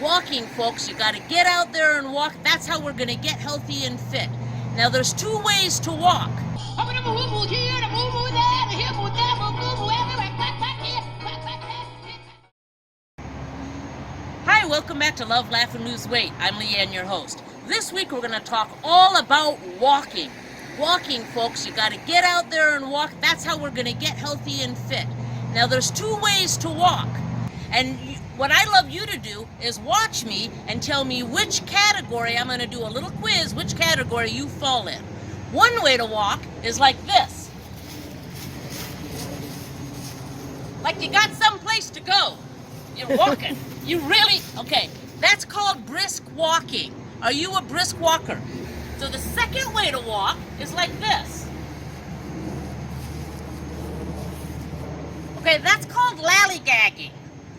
Walking, folks, you got to get out there and walk. That's how we're going to get healthy and fit. Now, there's two ways to walk. Hi, welcome back to Love, Laugh, and Lose Weight. I'm Leanne, your host. This week, we're going to talk all about walking. Walking, folks, you got to get out there and walk. That's how we're going to get healthy and fit. Now, there's two ways to walk. And what I love you to do is watch me and tell me which category. I'm going to do a little quiz, which category you fall in. One way to walk is like this. Like you got someplace to go. You're walking. Okay, that's called brisk walking. Are you a brisk walker? So the second way to walk is like this. Okay, that's called lallygagging.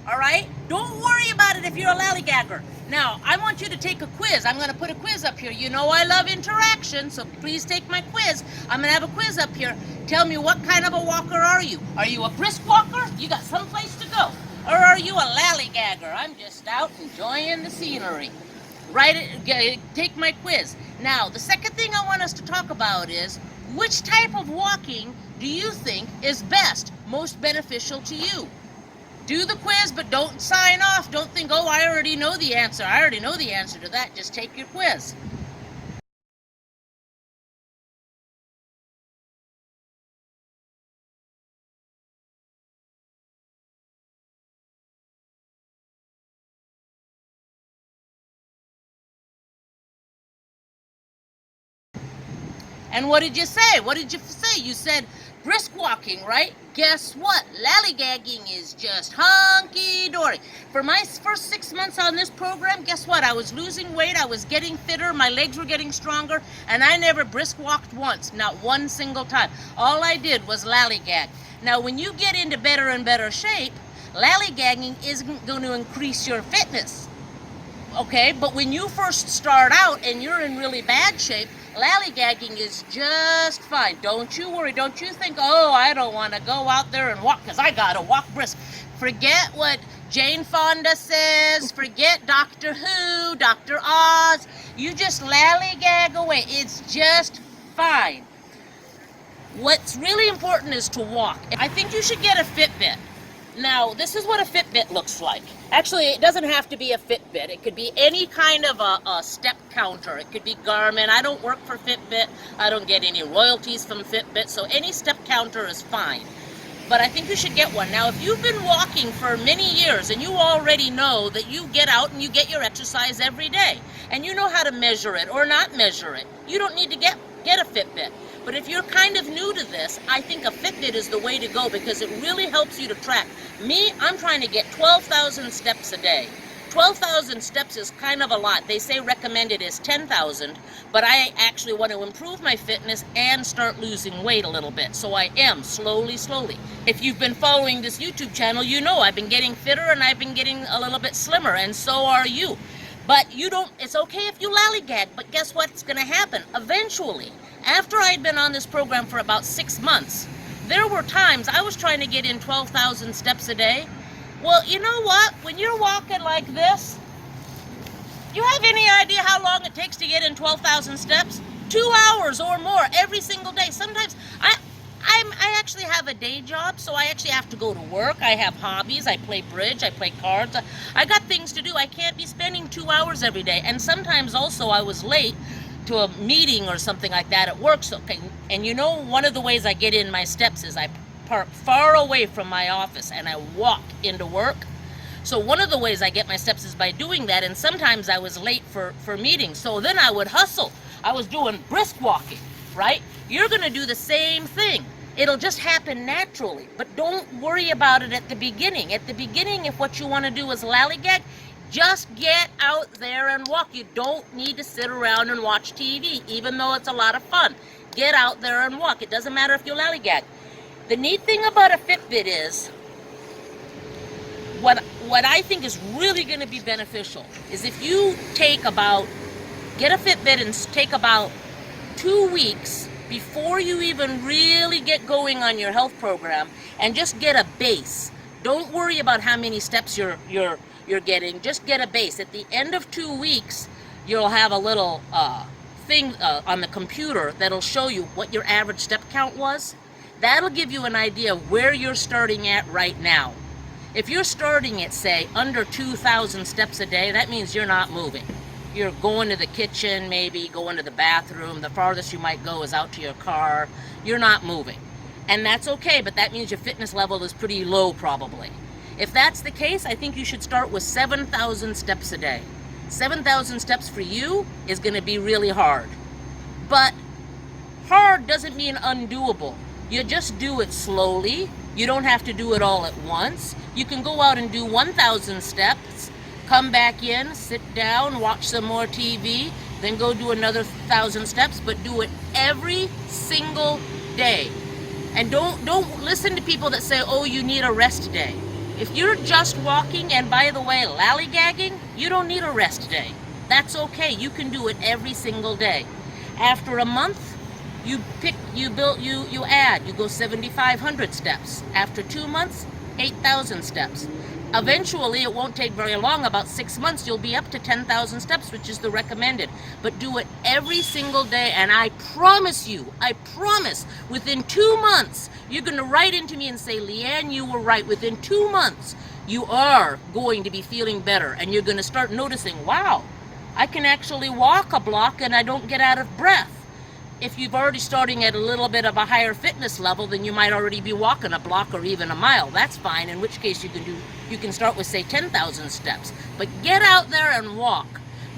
All right? Don't worry about it if you're a lallygagger. Now, I want you to take a quiz. I'm going to put a quiz up here. You know I love interaction, so please take my quiz. I'm going to have a quiz up here. Tell me, what kind of a walker are you? Are you a brisk walker? You got someplace to go. Or are you a lallygagger? I'm just out enjoying the scenery. Take my quiz. Now, the second thing I want us to talk about is, which type of walking do you think is best, most beneficial to you? Do the quiz, but don't sign off. Don't think, oh, I already know the answer. I already know the answer to that. Just take your quiz. And what did you say? What did you say? You said brisk walking, right? Guess what? Lallygagging is just hunky-dory. For my first 6 months on this program, guess what? I was losing weight, I was getting fitter, my legs were getting stronger, and I never brisk walked once, not one single time. All I did was lallygag. Now, when you get into better and better shape, lallygagging isn't going to increase your fitness. Okay, but when you first start out and you're in really bad shape, lalllygagging is just fine. Don't you worry. Don't you think, oh, I don't want to go out there and walk because I got to walk brisk. Forget what Jane Fonda says. Forget Doctor Who, Dr. Oz. You just lallygag away. It's just fine. What's really important is to walk. I think you should get a Fitbit. Now, this is what a Fitbit looks like. Actually, it doesn't have to be a Fitbit. It could be any kind of a step counter. It could be Garmin. I don't work for Fitbit. I don't get any royalties from Fitbit, so any step counter is fine. But I think you should get one. Now, if you've been walking for many years and you already know that you get out and you get your exercise every day, and you know how to measure it or not measure it, you don't need to get a Fitbit. But if you're kind of new to this, I think a Fitbit is the way to go because it really helps you to track. Me, I'm trying to get 12,000 steps a day. 12,000 steps is kind of a lot. They say recommended is 10,000, but I actually want to improve my fitness and start losing weight a little bit. So I am slowly. If you've been following this YouTube channel, you know I've been getting fitter and I've been getting a little bit slimmer, and so are you. But it's okay if you lallygag, but guess what's going to happen? Eventually, after I'd been on this program for about 6 months, there were times I was trying to get in 12,000 steps a day. Well, you know what? When you're walking like this, you have any idea how long it takes to get in 12,000 steps? 2 hours or more every single day. Sometimes I actually have a day job, so I actually have to go to work. I have hobbies. I play bridge. I play cards. I got things to do. I can't be spending 2 hours every day. And sometimes also I was late to a meeting or something like that at work. So, okay, and you know, one of the ways I get in my steps is I park far away from my office and I walk into work. So one of the ways I get my steps is by doing that, and sometimes I was late for meetings. So then I would hustle. I was doing brisk walking, right? You're going to do the same thing. It'll just happen naturally, but don't worry about it at the beginning. At the beginning, if what you want to do is lallygag, just get out there and walk. You don't need to sit around and watch TV, even though it's a lot of fun. Get out there and walk. It doesn't matter if you lallygag. The neat thing about a Fitbit is, what I think is really going to be beneficial is if you get a Fitbit and take about 2 weeks before you even really get going on your health program, and just get a base. Don't worry about how many steps you're you're getting. Just get a base. At the end of 2 weeks, you'll have a little thing on the computer that'll show you what your average step count was. That'll give you an idea of where you're starting at right now. If you're starting at, say, under 2,000 steps a day, that means you're not moving. You're going to the kitchen, maybe going to the bathroom. The farthest you might go is out to your car. You're not moving. And that's okay, but that means your fitness level is pretty low probably. If that's the case, I think you should start with 7,000 steps a day. 7,000 steps for you is going to be really hard. But hard doesn't mean undoable. You just do it slowly. You don't have to do it all at once. You can go out and do 1,000 steps, come back in, sit down, watch some more TV, then go do another 1,000 steps, but do it every single day. And don't listen to people that say, oh, you need a rest day. If you're just walking, and by the way, lollygagging, you don't need a rest day. That's okay. You can do it every single day. After a month, you add. You go 7,500 steps. After 2 months, 8,000 steps. Eventually, it won't take very long, about 6 months, you'll be up to 10,000 steps, which is the recommended. But do it every single day, and I promise you, within 2 months, you're going to write into me and say, Leanne, you were right. Within 2 months, you are going to be feeling better, and you're going to start noticing, wow, I can actually walk a block and I don't get out of breath. If you've already starting at a little bit of a higher fitness level, then you might already be walking a block or even a mile. That's fine, in which case you can start with, say, 10,000 steps. But get out there and walk.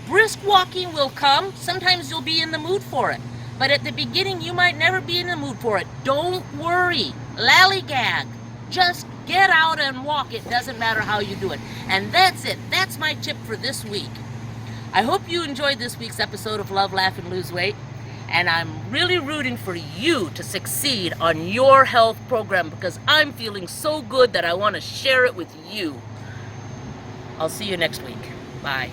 Brisk walking will come. Sometimes you'll be in the mood for it. But at the beginning, you might never be in the mood for it. Don't worry. Lallygag. Just get out and walk. It doesn't matter how you do it. And that's it. That's my tip for this week. I hope you enjoyed this week's episode of Love, Laugh, and Lose Weight. And I'm really rooting for you to succeed on your health program because I'm feeling so good that I want to share it with you. I'll see you next week. Bye.